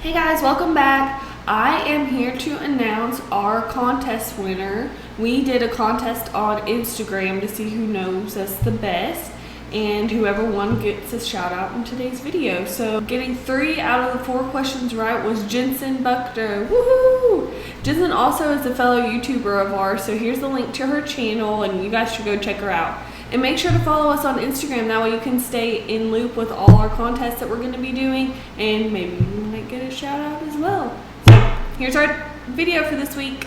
Hey guys, welcome back. I am here to announce our contest winner. We did a contest on Instagram to see who knows us the best, and whoever won gets a shout out in today's video. So getting 3 out of the 4 questions right was Jensen Buckner. Woohoo! Jensen also is a fellow YouTuber of ours, so here's the link to her channel and you guys should go check her out. And make sure to follow us on Instagram, that way you can stay in loop with all our contests that we're going to be doing, and maybe we might get a shout out as well. So here's our video for this week.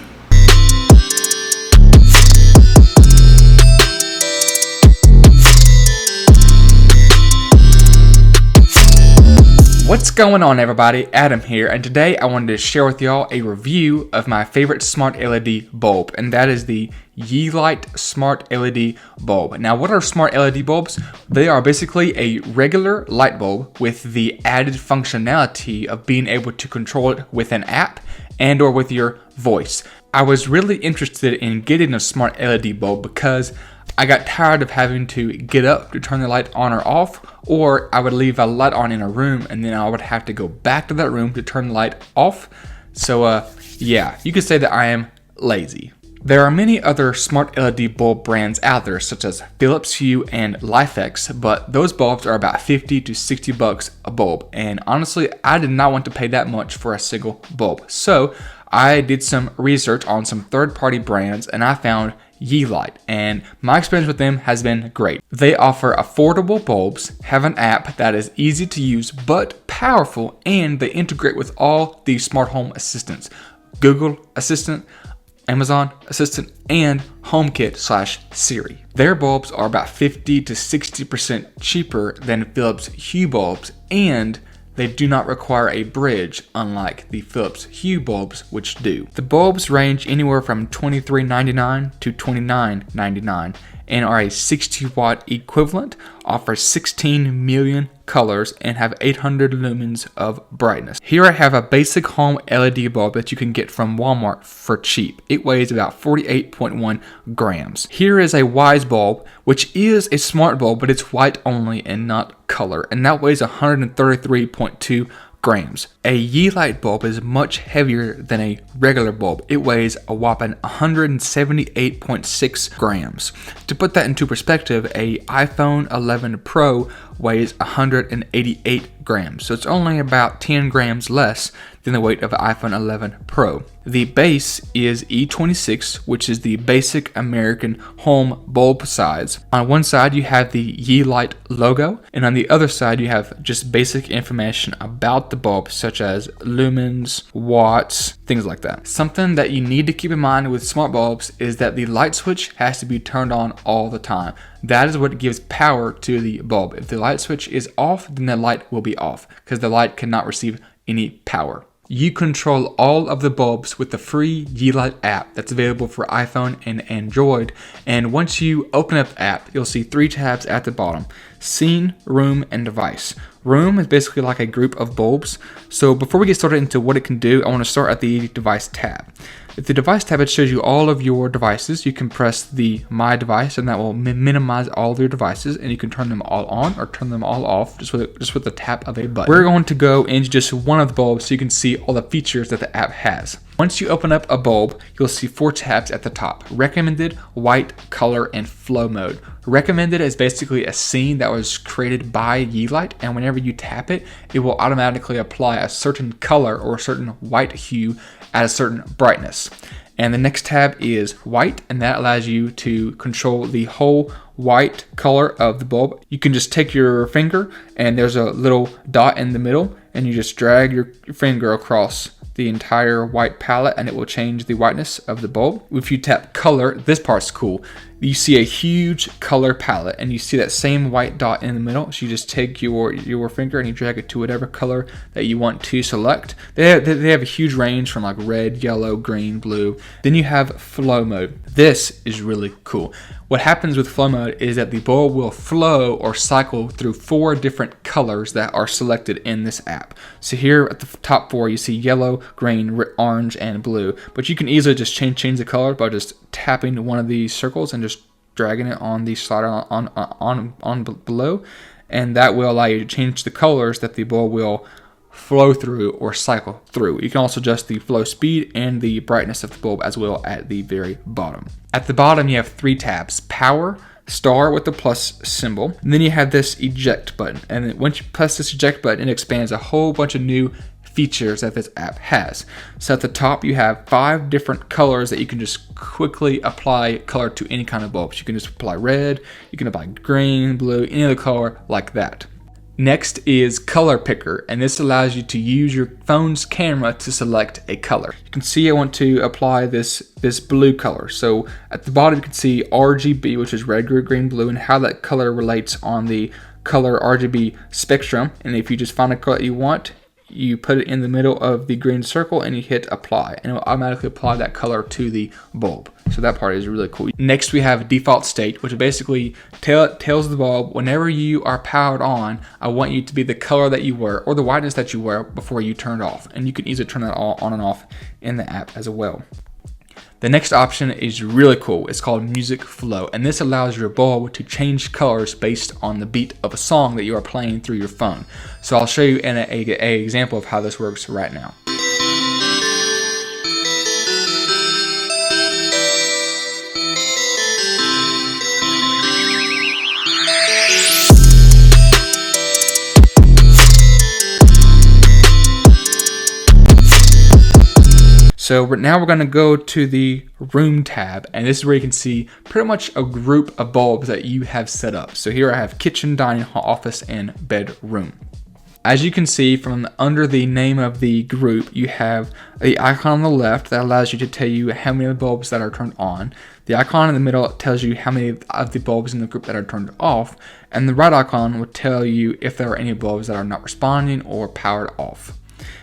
What's going on, everybody? Adam here, and today I wanted to share with y'all a review of my favorite smart LED bulb, and that is the Yeelight Smart LED bulb. Now, what are smart LED bulbs? They are basically a regular light bulb with the added functionality of being able to control it with an app and or with your voice. I was really interested in getting a smart LED bulb because I got tired of having to get up to turn the light on or off, or I would leave a light on in a room and then I would have to go back to that room to turn the light off. So yeah, you could say that I am lazy. There are many other smart LED bulb brands out there, such as Phillips Hue and LifeX, but those bulbs are about 50 to 60 bucks a bulb, and honestly, I did not want to pay that much for a single bulb. So I did some research on some third-party brands and I found Yeelight, and my experience with them has been great. They offer affordable bulbs, have an app that is easy to use but powerful, and they integrate with all the smart home assistants: Google Assistant, Amazon Assistant, and HomeKit/Siri. Their bulbs are about 50 to 60% cheaper than Philips Hue bulbs, and they do not require a bridge, unlike the Philips Hue bulbs, which do. The bulbs range anywhere from $23.99 to $29.99 and are a 60 watt equivalent, offer 16 million colors, and have 800 lumens of brightness. Here I have a basic home LED bulb that you can get from Walmart for cheap. It weighs about 48.1 grams. Here is a Wise bulb, which is a smart bulb, but it's white only and not color, and that weighs 133.2 grams. A Yeelight bulb is much heavier than a regular bulb. It weighs a whopping 178.6 grams. To put that into perspective, a iPhone 11 Pro weighs 188 grams, so it's only about 10 grams less than the weight of an iPhone 11 Pro. The base is E26, which is the basic American home bulb size. On one side you have the Yeelight logo, and on the other side you have just basic information about the bulb, such as lumens, watts, things like that. Something that you need to keep in mind with smart bulbs is that the light switch has to be turned on all the time. That is what gives power to the bulb. If the light switch is off, then the light will be off because the light cannot receive any power. You control all of the bulbs with the free Yeelight app that's available for iPhone and Android. And once you open up the app, you'll see 3 tabs at the bottom: Scene, Room, and Device. Room is basically like a group of bulbs. So before we get started into what it can do, I want to start at the Device tab. At the Device tab, it shows you all of your devices. You can press the My Device, and that will minimize all of your devices, and you can turn them all on or turn them all off just with the tap of a button. We're going to go into just one of the bulbs so you can see all the features that the app has. Once you open up a bulb, you'll see 4 tabs at the top: Recommended, White, Color, and Flow Mode. Recommended is basically a scene that was created by Yeelight, and whenever you tap it, it will automatically apply a certain color or a certain white hue at a certain brightness. And the next tab is White, and that allows you to control the whole white color of the bulb. You can just take your finger, and there's a little dot in the middle, and you just drag your finger across the entire white palette and it will change the whiteness of the bulb. If you tap color, this part's cool. You see a huge color palette and you see that same white dot in the middle. So you just take your finger and you drag it to whatever color that you want to select. They have a huge range from like red, yellow, green, blue. Then you have flow mode. This is really cool. What happens with flow mode is that the bulb will flow or cycle through 4 different colors that are selected in this app. So here at the top 4, you see yellow, green, orange, and blue. But you can easily just change the color by just tapping one of these circles and just dragging it on the slider on below, and that will allow you to change the colors that the bulb will flow through or cycle through. You can also adjust the flow speed and the brightness of the bulb as well at the very bottom. At the bottom, you have 3 tabs: power, star with the plus symbol, and then you have this eject button. And then once you press this eject button, it expands a whole bunch of new features that this app has. So at the top, you have 5 different colors that you can just quickly apply color to any kind of bulbs. You can just apply red, you can apply green, blue, any other color like that. Next is Color Picker, and this allows you to use your phone's camera to select a color. You can see I want to apply this blue color. So at the bottom you can see RGB, which is red, green, blue, and how that color relates on the color RGB spectrum. And if you just find a color that you want, you put it in the middle of the green circle and you hit apply, and it will automatically apply that color to the bulb. So that part is really cool. Next we have default state, which basically tells the bulb, whenever you are powered on, I want you to be the color that you were or the whiteness that you were before you turned off. And you can easily turn that all on and off in the app as well. The next option is really cool. It's called Music Flow, and this allows your bulb to change colors based on the beat of a song that you are playing through your phone. So I'll show you an example of how this works right now. So now we're going to go to the room tab, and this is where you can see pretty much a group of bulbs that you have set up. So here I have kitchen, dining, office, and bedroom. As you can see from under the name of the group, you have the icon on the left that allows you to tell you how many of the bulbs that are turned on. The icon in the middle tells you how many of the bulbs in the group that are turned off, and the right icon will tell you if there are any bulbs that are not responding or powered off.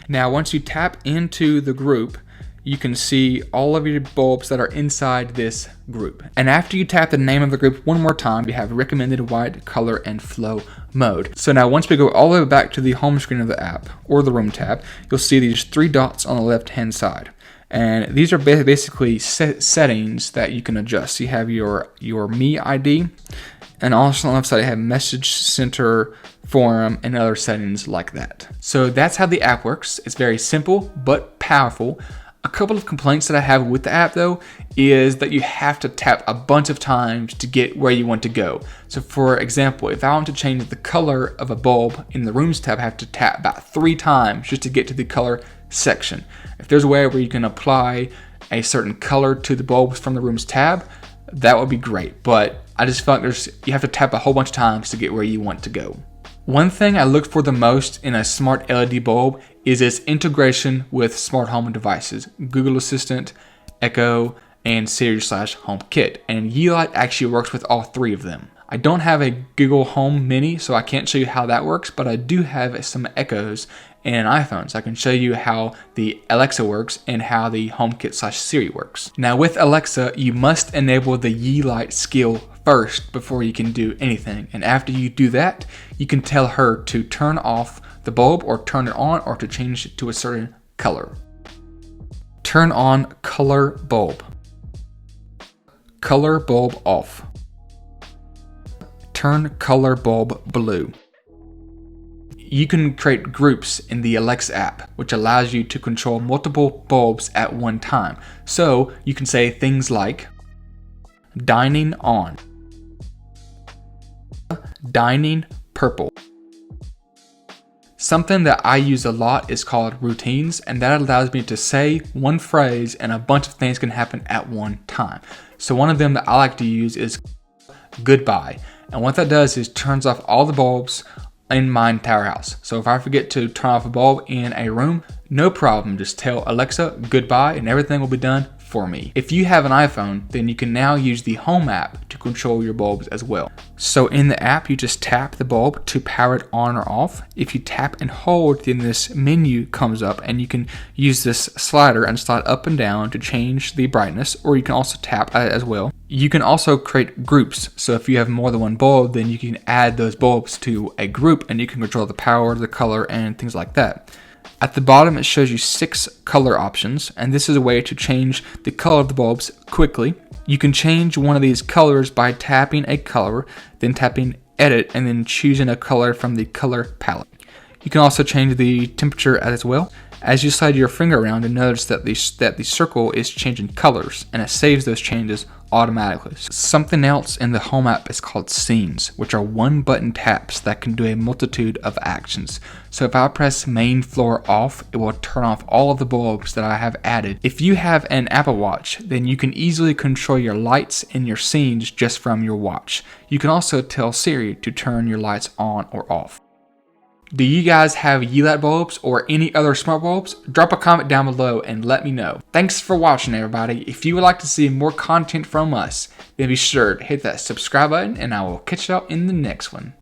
Now once you tap into the group, you can see all of your bulbs that are inside this group. And after you tap the name of the group one more time, you have recommended white, color, and flow mode. So now once we go all the way back to the home screen of the app or the room tab, you'll see these 3 dots on the left hand side. And these are basically settings that you can adjust. You have your Me ID, and also on the left side you have Message Center, Forum, and other settings like that. So that's how the app works. It's very simple but powerful. A couple of complaints that I have with the app though is that you have to tap a bunch of times to get where you want to go. So for example, if I want to change the color of a bulb in the rooms tab, I have to tap about 3 times just to get to the color section. If there's a way where you can apply a certain color to the bulbs from the rooms tab, that would be great. But I just feel like you have to tap a whole bunch of times to get where you want to go. One thing I look for the most in a smart LED bulb is its integration with smart home devices, Google Assistant, Echo, and Siri/HomeKit. And Yeelight actually works with all 3 of them. I don't have a Google Home Mini, so I can't show you how that works, but I do have some Echoes and an iPhone, so I can show you how the Alexa works and how the HomeKit/Siri works. Now with Alexa, you must enable the Yeelight skill first before you can do anything. And after you do that, you can tell her to turn off the bulb or turn it on, or to change it to a certain color. Turn on color bulb. Color bulb off. Turn color bulb blue. You can create groups in the Alexa app, which allows you to control multiple bulbs at one time. So you can say things like dining on, dining purple. Something that I use a lot is called routines, and that allows me to say one phrase and a bunch of things can happen at one time. So one of them that I like to use is goodbye. And what that does is turns off all the bulbs in my entire house. So if I forget to turn off a bulb in a room, no problem. Just tell Alexa goodbye and everything will be done for me. If you have an iPhone, then you can now use the Home app to control your bulbs as well. So in the app, you just tap the bulb to power it on or off. If you tap and hold, then this menu comes up and you can use this slider and slide up and down to change the brightness, or you can also tap as well. You can also create groups. So if you have more than one bulb, then you can add those bulbs to a group and you can control the power, the color, and things like that. At the bottom, it shows you 6 color options, and this is a way to change the color of the bulbs quickly. You can change one of these colors by tapping a color, then tapping edit, and then choosing a color from the color palette. You can also change the temperature as well. As you slide your finger around, and notice that the circle is changing colors, and it saves those changes automatically. Something else in the Home app is called scenes, which are one button taps that can do a multitude of actions. So if I press main floor off, it will turn off all of the bulbs that I have added. If you have an Apple Watch, then you can easily control your lights and your scenes just from your watch. You can also tell Siri to turn your lights on or off. Do you guys have Yeelight bulbs or any other smart bulbs? Drop a comment down below and let me know. Thanks for watching, everybody. If you would like to see more content from us, then be sure to hit that subscribe button, and I will catch y'all in the next one.